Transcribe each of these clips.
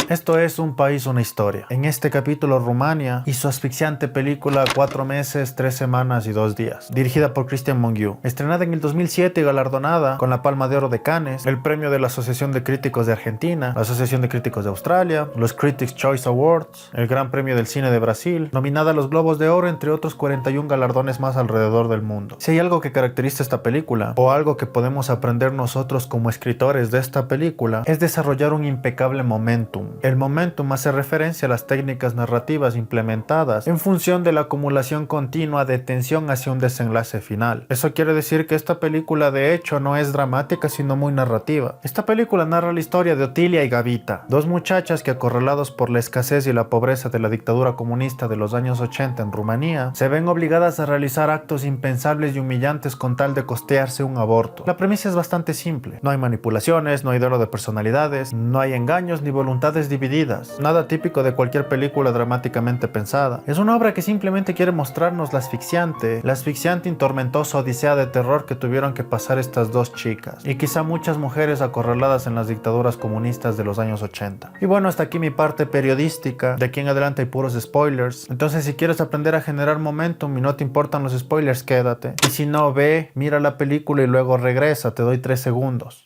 Esto es Un País, Una Historia. En este capítulo, Rumania y su asfixiante película 4 meses, 3 semanas y 2 días, dirigida por Cristian Mungiu, estrenada en el 2007 y galardonada con la Palma de Oro de Cannes, el premio de la Asociación de Críticos de Argentina, la Asociación de Críticos de Australia, los Critics' Choice Awards, el Gran Premio del Cine de Brasil, nominada a los Globos de Oro, entre otros 41 galardones más alrededor del mundo. Si hay algo que caracteriza esta película, o algo que podemos aprender nosotros como escritores de esta película, es desarrollar un impecable momentum. El momentum hace referencia a las técnicas narrativas implementadas en función de la acumulación continua de tensión hacia un desenlace final. Eso quiere decir que esta película de hecho no es dramática sino muy narrativa. Esta película narra la historia de Otilia y Gavita, dos muchachas que, acorralados por la escasez y la pobreza de la dictadura comunista de los años 80 en Rumanía, se ven obligadas a realizar actos impensables y humillantes con tal de costearse un aborto. La premisa es bastante simple. No hay manipulaciones, no hay duelo de personalidades, no hay engaños ni voluntades divididas. Nada típico de cualquier película dramáticamente pensada. Es una obra que simplemente quiere mostrarnos la asfixiante y tormentosa odisea de terror que tuvieron que pasar estas dos chicas, y quizá muchas mujeres acorraladas en las dictaduras comunistas de los años 80. Y bueno, hasta aquí mi parte periodística. De aquí en adelante hay puros spoilers. Entonces, si quieres aprender a generar momentum y no te importan los spoilers, quédate. Y si no, ve, mira la película y luego regresa. Te doy 3 segundos.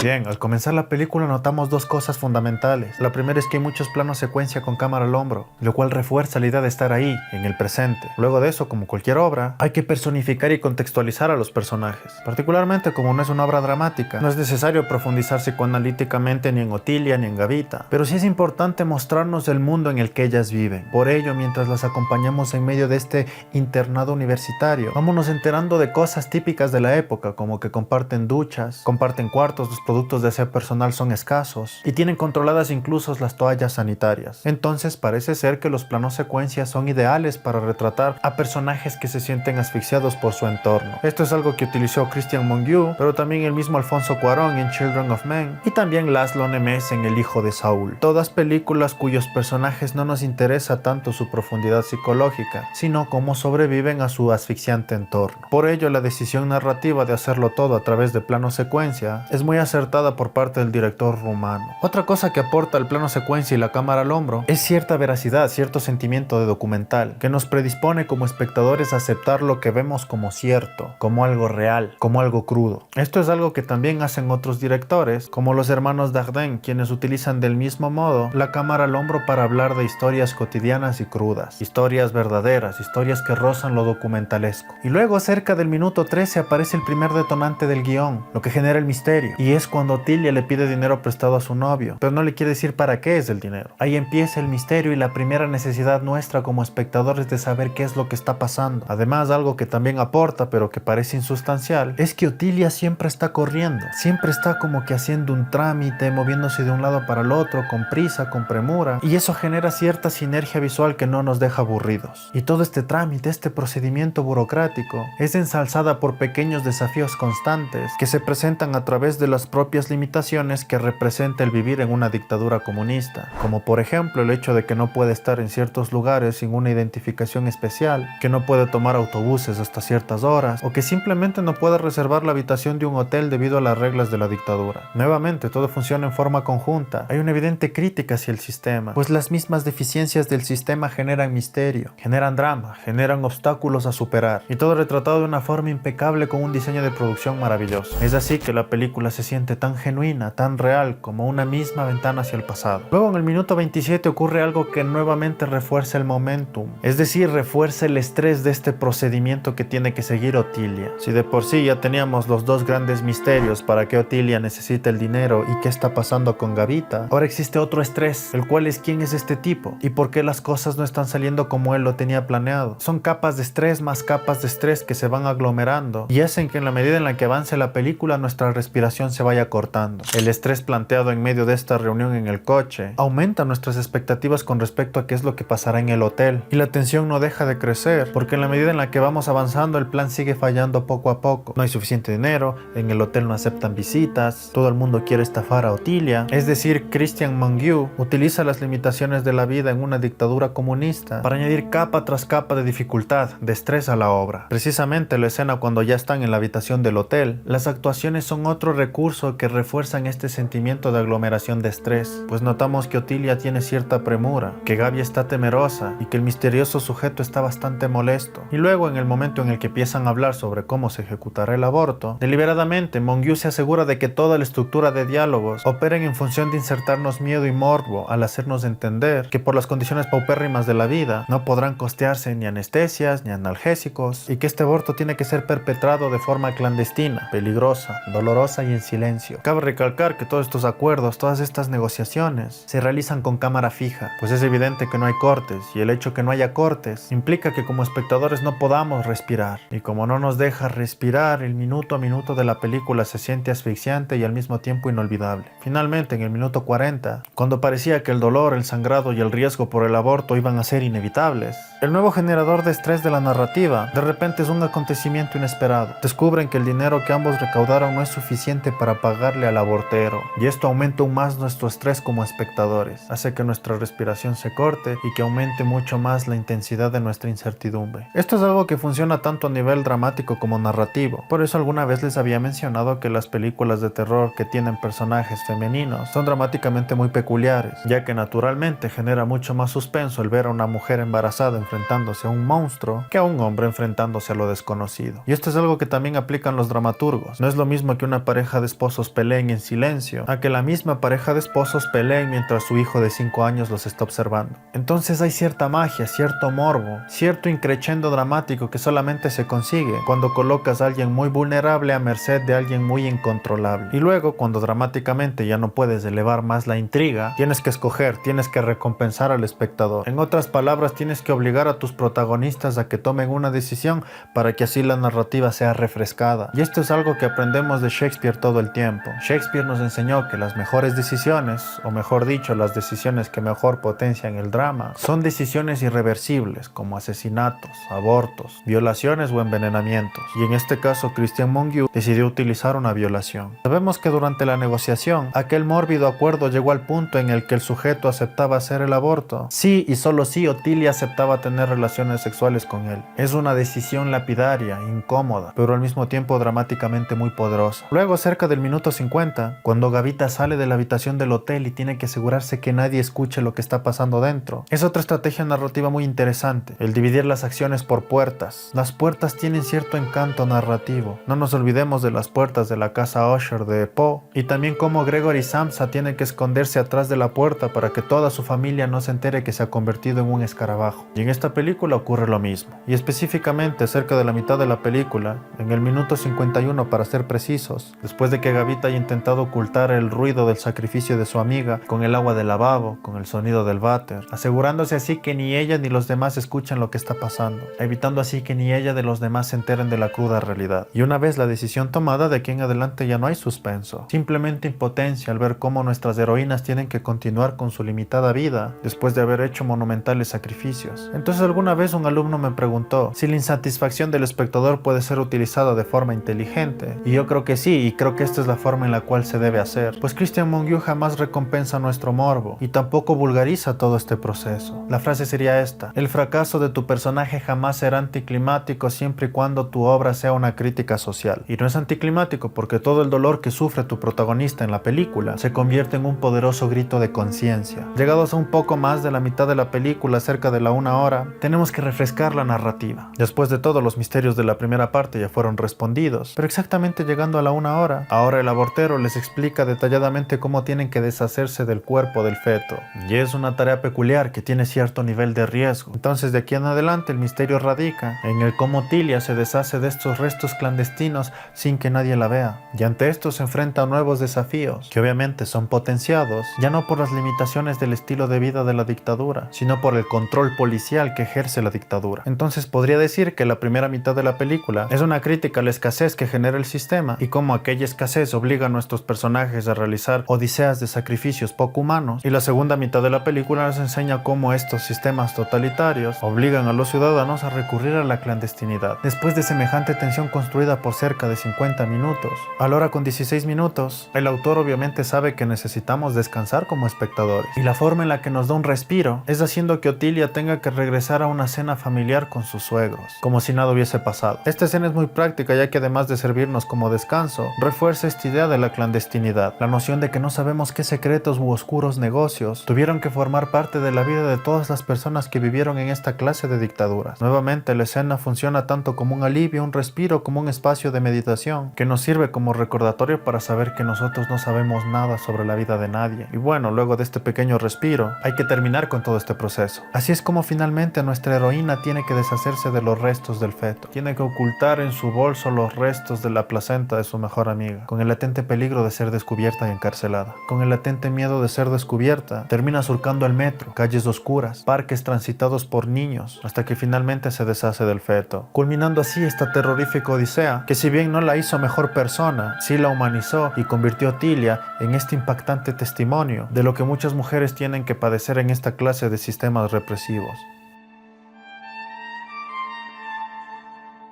Bien, al comenzar la película notamos dos cosas fundamentales. La primera es que hay muchos planos secuencia con cámara al hombro, lo cual refuerza la idea de estar ahí, en el presente. Luego de eso, como cualquier obra, hay que personificar y contextualizar a los personajes. Particularmente como no es una obra dramática, no es necesario profundizar psicoanalíticamente ni en Otilia ni en Gavita, pero sí es importante mostrarnos el mundo en el que ellas viven. Por ello, mientras las acompañamos en medio de este internado universitario, vámonos enterando de cosas típicas de la época, como que comparten duchas, comparten cuartos, los productos de aseo personal son escasos y tienen controladas incluso las toallas sanitarias. Entonces parece ser que los planos secuencias son ideales para retratar a personajes que se sienten asfixiados por su entorno. Esto es algo que utilizó Cristian Mungiu, pero también el mismo Alfonso Cuarón en Children of Men y también Laszlo Nemes en El hijo de Saúl. Todas películas cuyos personajes no nos interesa tanto su profundidad psicológica, sino cómo sobreviven a su asfixiante entorno. Por ello, la decisión narrativa de hacerlo todo a través de plano secuencia es muy acertada por parte del director rumano. Otra cosa que aporta el plano secuencia y la cámara al hombro es cierta veracidad, cierto sentimiento de documental, que nos predispone como espectadores a aceptar lo que vemos como cierto, como algo real, como algo crudo. Esto es algo que también hacen otros directores, como los hermanos Dardenne, quienes utilizan del mismo modo la cámara al hombro para hablar de historias cotidianas y crudas, historias verdaderas, historias que rozan lo documentalesco. Y luego, cerca del minuto 13, aparece el primer detonante del guión, lo que genera el misterio, y es cuando Otilia le pide dinero prestado a su novio, pero no le quiere decir para qué es el dinero. Ahí empieza el misterio y la primera necesidad nuestra como espectadores de saber qué es lo que está pasando. Además, algo que también aporta, pero que parece insustancial, es que Otilia siempre está corriendo, siempre está como que haciendo un trámite, moviéndose de un lado para el otro, con prisa, con premura, y eso genera cierta sinergia visual que no nos deja aburridos. Y todo este trámite, este procedimiento burocrático, es ensalzada por pequeños desafíos constantes que se presentan a través de las propias limitaciones que representa el vivir en una dictadura comunista, como por ejemplo el hecho de que no puede estar en ciertos lugares sin una identificación especial, que no puede tomar autobuses hasta ciertas horas, o que simplemente no puede reservar la habitación de un hotel debido a las reglas de la dictadura. Nuevamente, todo funciona en forma conjunta. Hay una evidente crítica hacia el sistema, pues las mismas deficiencias del sistema generan misterio, generan drama, generan obstáculos a superar, y todo retratado de una forma impecable con un diseño de producción maravilloso. Es así que la película se siente tan genuina, tan real, como una misma ventana hacia el pasado. Luego, en el minuto 27 ocurre algo que nuevamente refuerza el momentum, es decir, refuerza el estrés de este procedimiento que tiene que seguir Otilia. Si de por sí ya teníamos los dos grandes misterios, para qué Otilia necesita el dinero y qué está pasando con Gavita, ahora existe otro estrés, el cual es quién es este tipo y por qué las cosas no están saliendo como él lo tenía planeado. Son capas de estrés más capas de estrés que se van aglomerando y hacen que en la medida en la que avance la película nuestra respiración se vaya vaya cortando. El estrés planteado en medio de esta reunión en el coche aumenta nuestras expectativas con respecto a qué es lo que pasará en el hotel. Y la tensión no deja de crecer, porque en la medida en la que vamos avanzando, el plan sigue fallando poco a poco. No hay suficiente dinero, en el hotel no aceptan visitas, todo el mundo quiere estafar a Otilia. Es decir, Christian Mungiu utiliza las limitaciones de la vida en una dictadura comunista para añadir capa tras capa de dificultad, de estrés a la obra. Precisamente la escena cuando ya están en la habitación del hotel, las actuaciones son otro recurso que refuerzan este sentimiento de aglomeración de estrés, pues notamos que Otilia tiene cierta premura, que Gaby está temerosa y que el misterioso sujeto está bastante molesto. Y luego, en el momento en el que empiezan a hablar sobre cómo se ejecutará el aborto, deliberadamente Mungiu se asegura de que toda la estructura de diálogos operen en función de insertarnos miedo y morbo, al hacernos entender que por las condiciones paupérrimas de la vida no podrán costearse ni anestesias ni analgésicos, y que este aborto tiene que ser perpetrado de forma clandestina, peligrosa, dolorosa y en silencio. Cabe recalcar que todos estos acuerdos, todas estas negociaciones se realizan con cámara fija, pues es evidente que no hay cortes, y el hecho que no haya cortes implica que como espectadores no podamos respirar, y como no nos deja respirar, el minuto a minuto de la película se siente asfixiante y al mismo tiempo inolvidable. Finalmente, en el minuto 40, cuando parecía que el dolor, el sangrado y el riesgo por el aborto iban a ser inevitables, el nuevo generador de estrés de la narrativa de repente es un acontecimiento inesperado. Descubren que el dinero que ambos recaudaron no es suficiente para pagarle al abortero, y esto aumenta aún más nuestro estrés como espectadores, hace que nuestra respiración se corte y que aumente mucho más la intensidad de nuestra incertidumbre. Esto es algo que funciona tanto a nivel dramático como narrativo. Por eso alguna vez les había mencionado que las películas de terror que tienen personajes femeninos son dramáticamente muy peculiares, ya que naturalmente genera mucho más suspenso el ver a una mujer embarazada enfrentándose a un monstruo que a un hombre enfrentándose a lo desconocido. Y esto es algo que también aplican los dramaturgos. No es lo mismo que una pareja de esposos peleen en silencio a que la misma pareja de esposos peleen mientras su hijo de 5 años los está observando. Entonces hay cierta magia, cierto morbo, cierto increchendo dramático que solamente se consigue cuando colocas a alguien muy vulnerable a merced de alguien muy incontrolable. Y luego, cuando dramáticamente ya no puedes elevar más la intriga, tienes que escoger, tienes que recompensar al espectador. En otras palabras, tienes que obligar a tus protagonistas a que tomen una decisión para que así la narrativa sea refrescada. Y esto es algo que aprendemos de Shakespeare todo el tiempo. Shakespeare nos enseñó que las mejores decisiones, o mejor dicho, las decisiones que mejor potencian el drama, son decisiones irreversibles, como asesinatos, abortos, violaciones o envenenamientos. Y en este caso, Christian Mungiu decidió utilizar una violación. Sabemos que durante la negociación, aquel mórbido acuerdo llegó al punto en el que el sujeto aceptaba hacer el aborto. Sí y solo sí, Otilia aceptaba tener relaciones sexuales con él. Es una decisión lapidaria, incómoda, pero al mismo tiempo dramáticamente muy poderosa. Luego, cerca del minuto 50, cuando Gavita sale de la habitación del hotel y tiene que asegurarse que nadie escuche lo que está pasando dentro, es otra estrategia narrativa muy interesante, el dividir las acciones por puertas. Las puertas tienen cierto encanto narrativo. No nos olvidemos de las puertas de la casa Usher de Poe, y también cómo Gregory Samsa tiene que esconderse atrás de la puerta para que toda su familia no se entere que se ha convertido en un escarabajo. Y en esta película ocurre lo mismo. Y específicamente cerca de la mitad de la película, en el minuto 51 para ser precisos, después de que Gavita haya intentado ocultar el ruido del sacrificio de su amiga con el agua del lavabo, con el sonido del váter, asegurándose así que ni ella ni los demás escuchen lo que está pasando, evitando así que ni ella ni los demás se enteren de la cruda realidad. Y una vez la decisión tomada, de aquí en adelante ya no hay suspenso, simplemente impotencia al ver cómo nuestras heroínas tienen que continuar con su limitada vida después de haber hecho monumentales sacrificios. Entonces alguna vez un alumno me preguntó si la insatisfacción del espectador puede ser utilizada de forma inteligente, y yo creo que sí, y creo que esta es la forma en la cual se debe hacer, pues Christian Mungiu jamás recompensa nuestro morbo y tampoco vulgariza todo este proceso. La frase sería esta: el fracaso de tu personaje jamás será anticlimático siempre y cuando tu obra sea una crítica social. Y no es anticlimático porque todo el dolor que sufre tu protagonista en la película se convierte en un poderoso grito de conciencia. Llegados a un poco más de la mitad de la película, cerca de la 1 hora, tenemos que refrescar la narrativa. Después de todo, los misterios de la primera parte ya fueron respondidos, pero exactamente llegando a la 1 hora, ahora el abortero les explica detalladamente cómo tienen que deshacerse del cuerpo del feto. Y es una tarea peculiar que tiene cierto nivel de riesgo. Entonces, de aquí en adelante, el misterio radica en el cómo Otilia se deshace de estos restos clandestinos sin que nadie la vea. Y ante esto se enfrenta a nuevos desafíos, que obviamente son potenciados ya no por las limitaciones del estilo de vida de la dictadura, sino por el control policial que ejerce la dictadura. Entonces podría decir que la primera mitad de la película es una crítica a la escasez que genera el sistema y cómo aquella escasez vez obliga a nuestros personajes a realizar odiseas de sacrificios poco humanos, y la segunda mitad de la película nos enseña cómo estos sistemas totalitarios obligan a los ciudadanos a recurrir a la clandestinidad. Después de semejante tensión construida por cerca de 50 minutos, a la hora con 16 minutos, el autor obviamente sabe que necesitamos descansar como espectadores, y la forma en la que nos da un respiro es haciendo que Otilia tenga que regresar a una cena familiar con sus suegros, como si nada hubiese pasado. Esta escena es muy práctica, ya que además de servirnos como descanso, refuerza esta idea de la clandestinidad, la noción de que no sabemos qué secretos u oscuros negocios tuvieron que formar parte de la vida de todas las personas que vivieron en esta clase de dictaduras. Nuevamente, la escena funciona tanto como un alivio, un respiro, como un espacio de meditación, que nos sirve como recordatorio para saber que nosotros no sabemos nada sobre la vida de nadie. Y bueno, luego de este pequeño respiro, hay que terminar con todo este proceso. Así es como finalmente nuestra heroína tiene que deshacerse de los restos del feto. Tiene que ocultar en su bolso los restos de la placenta de su mejor amiga, con el latente peligro de ser descubierta y encarcelada. Con el latente miedo de ser descubierta, termina surcando el metro, calles oscuras, parques transitados por niños, hasta que finalmente se deshace del feto, culminando así esta terrorífica odisea, que si bien no la hizo mejor persona, sí la humanizó y convirtió a Otilia en este impactante testimonio de lo que muchas mujeres tienen que padecer en esta clase de sistemas represivos.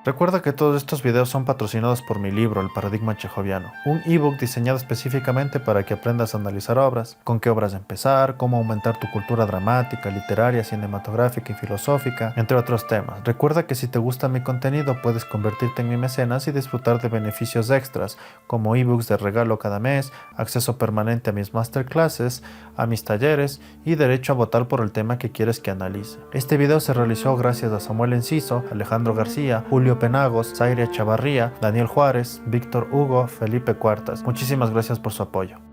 Recuerda que todos estos videos son patrocinados por mi libro, El Paradigma Chejoviano, un ebook diseñado específicamente para que aprendas a analizar obras, con qué obras empezar, cómo aumentar tu cultura dramática, literaria, cinematográfica y filosófica, entre otros temas. Recuerda que si te gusta mi contenido puedes convertirte en mi mecenas y disfrutar de beneficios extras, como ebooks de regalo cada mes, acceso permanente a mis masterclasses, a mis talleres y derecho a votar por el tema que quieres que analice. Este video se realizó gracias a Samuel Enciso, Alejandro García, Julio Penagos, Zairia Chavarría, Daniel Juárez, Víctor Hugo, Felipe Cuartas. Muchísimas gracias por su apoyo.